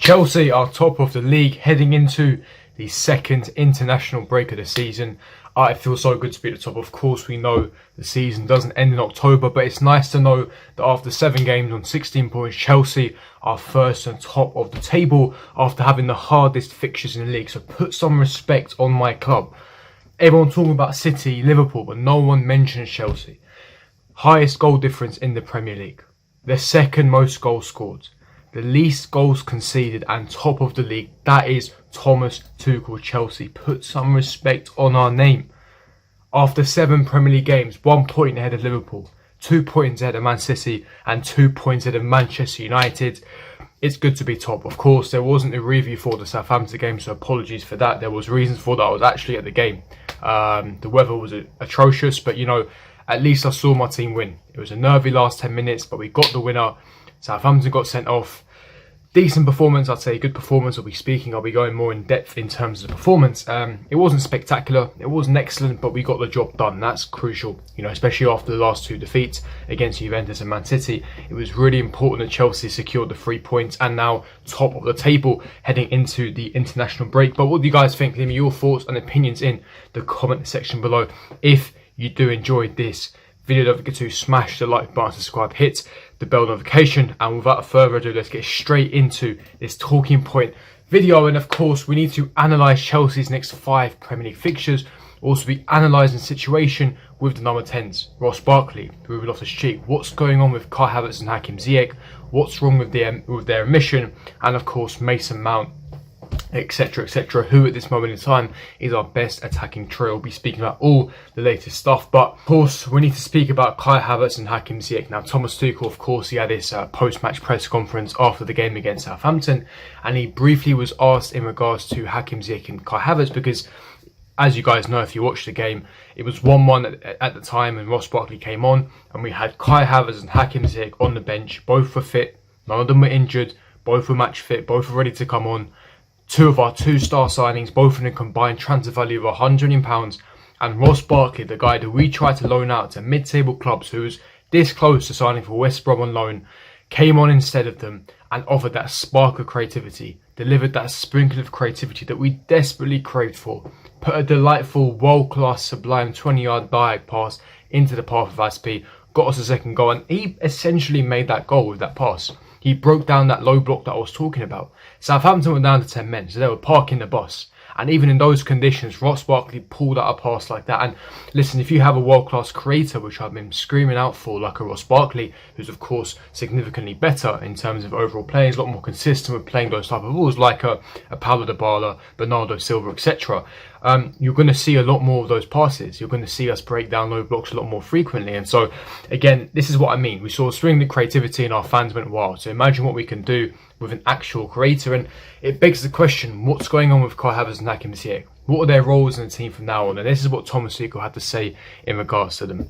Chelsea are top of the league heading into the second international break of the season. It feels so good to be at the top. Of course, we know the season doesn't end in October, but it's nice to know that after 7 games on 16 points, Chelsea are first and top of the table after having the hardest fixtures in the league. So put some respect on my club. Everyone talking about City, Liverpool, but no one mentions Chelsea. Highest goal difference in the Premier League. The second most goals scored. The least goals conceded and top of the league. That is Thomas Tuchel Chelsea. Put some respect on our name. After 7 Premier League games, 1 point ahead of Liverpool, 2 points ahead of Man City and 2 points ahead of Manchester United. It's good to be top. Of course, there wasn't a review for the Southampton game, so apologies for that. There was reasons for that. I was actually at the game. The weather was atrocious, but you know, at least I saw my team win. It was a nervy last 10 minutes, but we got the winner. Southampton got sent off. Decent performance, I'd say. Good performance. I'll be going more in depth in terms of the performance. It wasn't spectacular. It wasn't excellent, but we got the job done. That's crucial, you know, especially after the last 2 defeats against Juventus and Man City. It was really important that Chelsea secured the 3 points and now top of the table heading into the international break. But what do you guys think? Leave me your thoughts and opinions in the comment section below. If you do enjoy this video, don't forget to smash the like button, subscribe, hit the bell notification, and without further ado, let's get straight into this talking point video. And of course, we need to analyse Chelsea's next 5 Premier League fixtures. Also be analysing the situation with the number 10s, Ross Barkley, Ruben Loftus-Cheek, what's going on with Kai Havertz and Hakim Ziyech, what's wrong with their omission, and of course Mason Mount, etc, etc, who at this moment in time is our best attacking trio. We'll be speaking about all the latest stuff, but of course we need to speak about Kai Havertz and Hakim Ziyech. Now Thomas Tuchel, of course, he had his post-match press conference after the game against Southampton, and he briefly was asked in regards to Hakim Ziyech and Kai Havertz, because as you guys know, if you watched the game, it was 1-1 at the time and Ross Barkley came on, and we had Kai Havertz and Hakim Ziyech on the bench. Both were fit, none of them were injured, both were match fit, both were ready to come on. 2 of our 2-star signings, both in a combined transfer value of £100 million, and Ross Barkley, the guy that we tried to loan out to mid-table clubs, who was this close to signing for West Brom on loan, came on instead of them and offered that spark of creativity, delivered that sprinkle of creativity that we desperately craved for, put a delightful, world-class, sublime 20-yard diag pass into the path of Aspi, got us a second goal, and he essentially made that goal with that pass. He broke down that low block that I was talking about. Southampton were down to 10 men, so they were parking the bus. And even in those conditions, Ross Barkley pulled out a pass like that. And listen, if you have a world-class creator, which I've been screaming out for, like a Ross Barkley, who's of course significantly better in terms of overall play, he's a lot more consistent with playing those type of balls, like a Paulo Dybala, Bernardo Silva, etc. You're going to see a lot more of those passes. You're going to see us break down low blocks a lot more frequently. And so, again, this is what I mean. We saw spring creativity and our fans went wild. So imagine what we can do with an actual creator. And it begs the question, what's going on with Kai Havertz and Hakim Ziyech? What are their roles in the team from now on? And this is what Thomas Tuchel had to say in regards to them.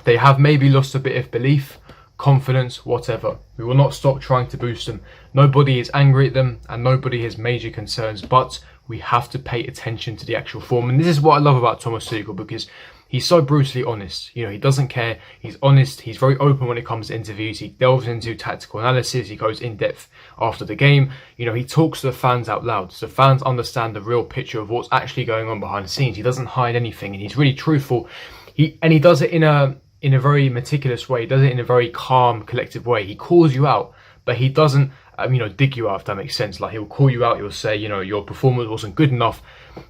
They have maybe lost a bit of belief, confidence, whatever. We will not stop trying to boost them. Nobody is angry at them and nobody has major concerns, but we have to pay attention to the actual form. And this is what I love about Thomas Tuchel, because he's so brutally honest. You know, he doesn't care. He's honest. He's very open when it comes to interviews. He delves into tactical analysis. He goes in depth after the game. You know, he talks to the fans out loud, so fans understand the real picture of what's actually going on behind the scenes. He doesn't hide anything, and he's really truthful. He does it in a very meticulous way. He does it in a very calm, collective way. He calls you out, but he doesn't dig you out, if that makes sense. Like, he'll call you out, he'll say, you know, your performance wasn't good enough,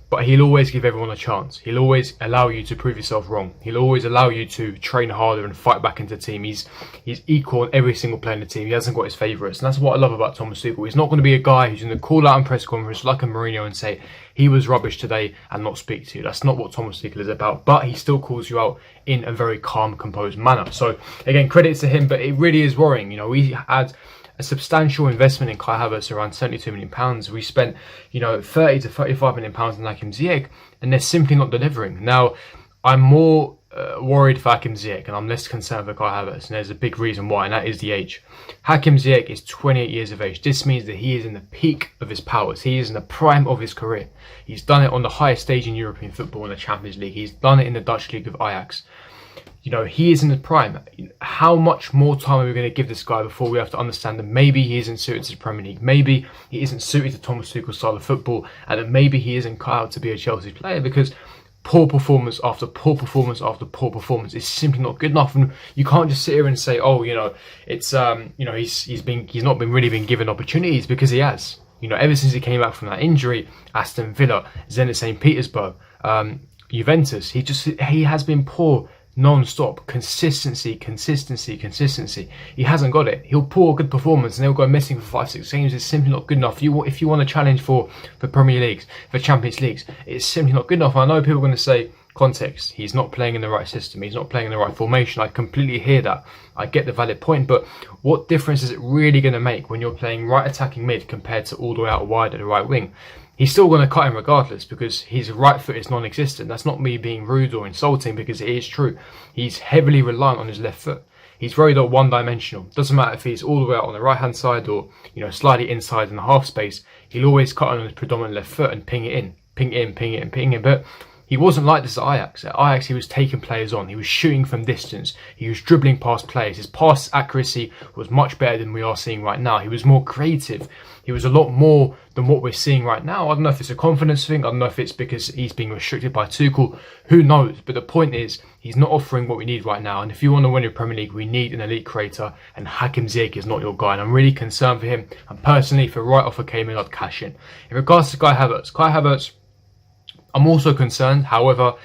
but he'll always give everyone a chance. He'll always allow you to prove yourself wrong. He'll always allow you to train harder and fight back into the team. He's equal on every single player in the team. He hasn't got his favourites, and that's what I love about Thomas Tuchel. He's not going to be a guy who's going to call out in press conference like a Mourinho and say he was rubbish today and not speak to you. That's not what Thomas Tuchel is about, but he still calls you out in a very calm, composed manner. So again, credit to him, but it really is worrying. You know, we had a substantial investment in Kai Havertz, around £72 million. We spent, you know, £30 to £35 million on Hakim Ziyech, and they're simply not delivering. Now, I'm more worried for Hakim Ziyech, and I'm less concerned for Kai Havertz, and there's a big reason why, and that is the age. Hakim Ziyech is 28 years of age. This means that he is in the peak of his powers. He is in the prime of his career. He's done it on the highest stage in European football in the Champions League. He's done it in the Dutch league of Ajax. You know, he is in the prime. How much more time are we going to give this guy before we have to understand that maybe he isn't suited to the Premier League, maybe he isn't suited to Thomas Tuchel's style of football, and that maybe he isn't cut out to be a Chelsea player, because poor performance after poor performance after poor performance is simply not good enough. And you can't just sit here and say, oh, you know, it's you know, he's not been really given opportunities, because he has. You know, ever since he came back from that injury, Aston Villa, Zenit St. Petersburg, Juventus, he has been poor non-stop. Consistency. He hasn't got it. He'll pull a good performance and he'll go missing for 5-6 games. It's simply not good enough. If you want to challenge for Premier Leagues, for Champions Leagues, it's simply not good enough. I know people are going to say, context, he's not playing in the right system, he's not playing in the right formation. I completely hear that. I get the valid point, but what difference is it really going to make when you're playing right attacking mid compared to all the way out wide at the right wing? He's still going to cut him regardless, because his right foot is non-existent. That's not me being rude or insulting, because it is true. He's heavily reliant on his left foot. He's very one-dimensional. Doesn't matter if he's all the way out on the right-hand side or, you know, slightly inside in the half space. He'll always cut on his predominant left foot and ping it in. But he wasn't like this at Ajax. At Ajax, he was taking players on. He was shooting from distance. He was dribbling past players. His pass accuracy was much better than we are seeing right now. He was more creative. He was a lot more than what we're seeing right now. I don't know if it's a confidence thing. I don't know if it's because he's being restricted by Tuchel. Who knows? But the point is, he's not offering what we need right now. And if you want to win the Premier League, we need an elite creator. And Hakim Ziyech is not your guy. And I'm really concerned for him. And personally, if a right offer came in, I'd cash in. In regards to Kai Havertz, I'm also concerned. However,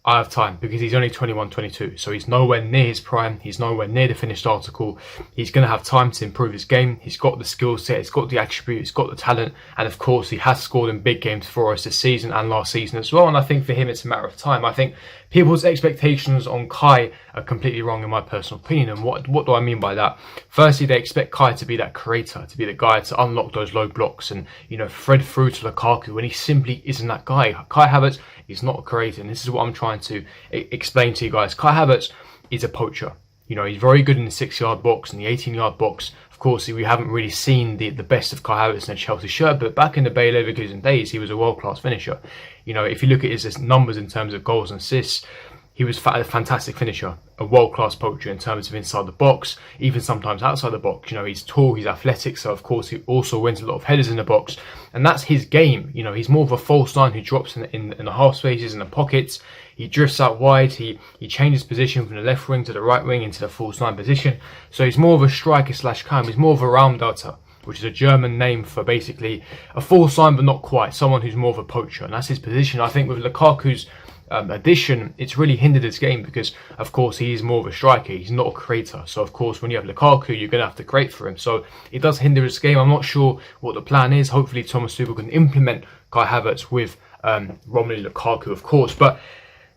I have time, because he's only 21, 22. So he's nowhere near his prime. He's nowhere near the finished article. He's going to have time to improve his game. He's got the skill set. He's got the attribute. He's got the talent. And of course, he has scored in big games for us this season and last season as well. And I think for him, it's a matter of time. I think people's expectations on Kai are completely wrong in my personal opinion. And what do I mean by that? Firstly, they expect Kai to be that creator, to be the guy to unlock those low blocks and, you know, thread through to Lukaku, when he simply isn't that guy. Kai Havertz is not a creator, and this is what I'm trying to explain to you guys. Kai Havertz is a poacher. You know, he's very good in the 6-yard box and the 18-yard box. Of course, we haven't really seen the best of Kai Havertz in a Chelsea shirt, but back in the Bayer Leverkusen days, he was a world-class finisher. You know, if you look at his numbers in terms of goals and assists, he was a fantastic finisher, a world-class poacher in terms of inside the box, even sometimes outside the box. You know, he's tall, he's athletic, so of course he also wins a lot of headers in the box, and that's his game. You know, he's more of a false nine who drops in the half spaces and the pockets. He drifts out wide, he changes position from the left wing to the right wing into the false nine position. So he's more of a striker / cam. He's more of a Raumdeuter, which is a German name for basically a false nine, but not quite. Someone who's more of a poacher, and that's his position. I think with Lukaku's addition, it's really hindered his game, because of course he is more of a striker, he's not a creator. So of course when you have Lukaku, you're going to have to create for him, so it does hinder his game. I'm not sure what the plan is. Hopefully Thomas Tuchel can implement Kai Havertz with Romelu Lukaku, of course. But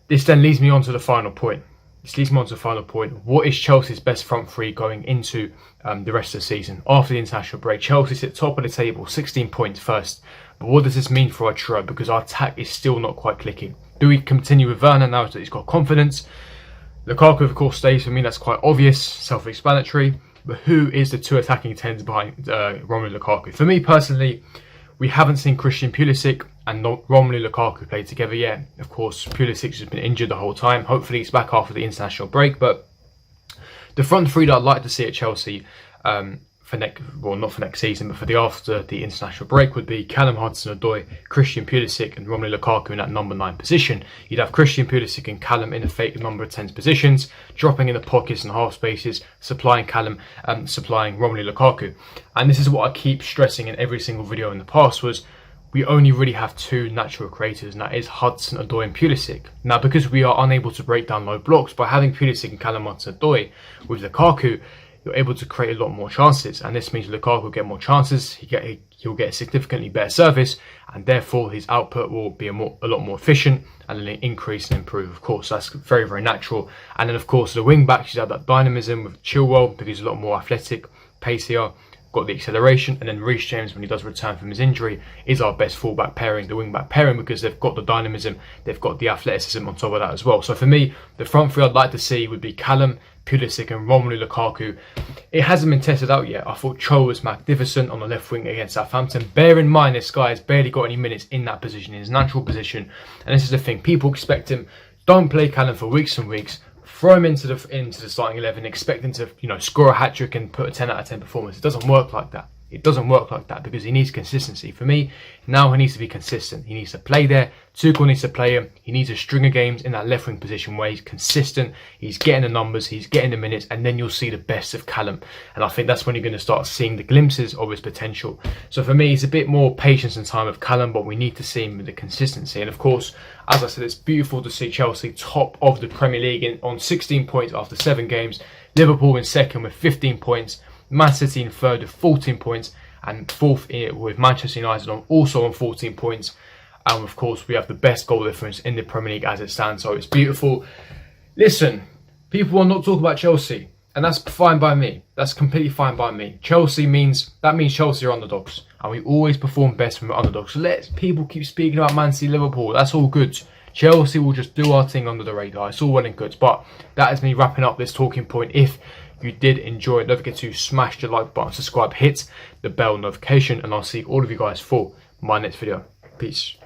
this then leads me on to the final point. What is Chelsea's best front three going into the rest of the season? After the international break, Chelsea sit top of the table, 16 points first. But what does this mean for our trio? Because our attack is still not quite clicking. Do we continue with Werner now that he's got confidence? Lukaku, of course, stays. For me, that's quite obvious, self-explanatory. But who is the two attacking tens behind Romelu Lukaku? For me personally, we haven't seen Christian Pulisic and Romelu Lukaku play together yet. Of course, Pulisic has been injured the whole time. Hopefully, he's back after the international break. But the front three that I'd like to see at Chelsea not for next season, but for after the international break, would be Callum Hudson-Odoi, Christian Pulisic and Romelu Lukaku in that number 9 position. You'd have Christian Pulisic and Callum in the fake number 10 positions, dropping in the pockets and half spaces, supplying Callum, supplying Romelu Lukaku. And this is what I keep stressing in every single video in the past, was we only really have two natural creators, and that is Hudson-Odoi and Pulisic. Now, because we are unable to break down low blocks, by having Pulisic and Callum Hudson-Odoi with Lukaku, you're able to create a lot more chances, and this means Lukaku will get more chances. He'll get a significantly better service, and therefore his output will be a lot more efficient and an increase and improve. Of course, that's very, very natural. And then, of course, the wing backs, you have that dynamism with Chilwell, because he's a lot more athletic, pacier, got the acceleration, and then Reece James, when he does return from his injury, is our best fullback pairing, the wing back pairing, because they've got the dynamism, they've got the athleticism on top of that as well. So for me, the front three I'd like to see would be Callum, Pulisic and Romelu Lukaku. It hasn't been tested out yet. I thought Cho was magnificent on the left wing against Southampton. Bear in mind, this guy has barely got any minutes in that position, in his natural position. And this is the thing, people expect him, don't play Callum for weeks and weeks, throw him into the starting 11, expecting to score a hat trick and put a 10 out of 10 performance. It doesn't work like that. It doesn't work like that because he needs consistency. For me, now he needs to be consistent. He needs to play there. Tuchel needs to play him. He needs a string of games in that left wing position where he's consistent. He's getting the numbers. He's getting the minutes. And then you'll see the best of Callum. And I think that's when you're going to start seeing the glimpses of his potential. So for me, it's a bit more patience and time with Callum, but we need to see him with the consistency. And of course, as I said, it's beautiful to see Chelsea top of the Premier League on 16 points after 7 games. Liverpool in second with 15 points. Man City in third with 14 points, and fourth with Manchester United also on 14 points. And of course, we have the best goal difference in the Premier League as it stands. So it's beautiful. Listen, people are not talking about Chelsea, and that's fine by me. That's completely fine by me. Chelsea means Chelsea are underdogs, and we always perform best when we're underdogs. So let people keep speaking about Man City, Liverpool. That's all good. Chelsea will just do our thing under the radar. It's all well and good. But that is me wrapping up this talking point. If you did enjoy it, don't forget to smash the like button, subscribe, hit the bell notification, and I'll see all of you guys for my next video. Peace.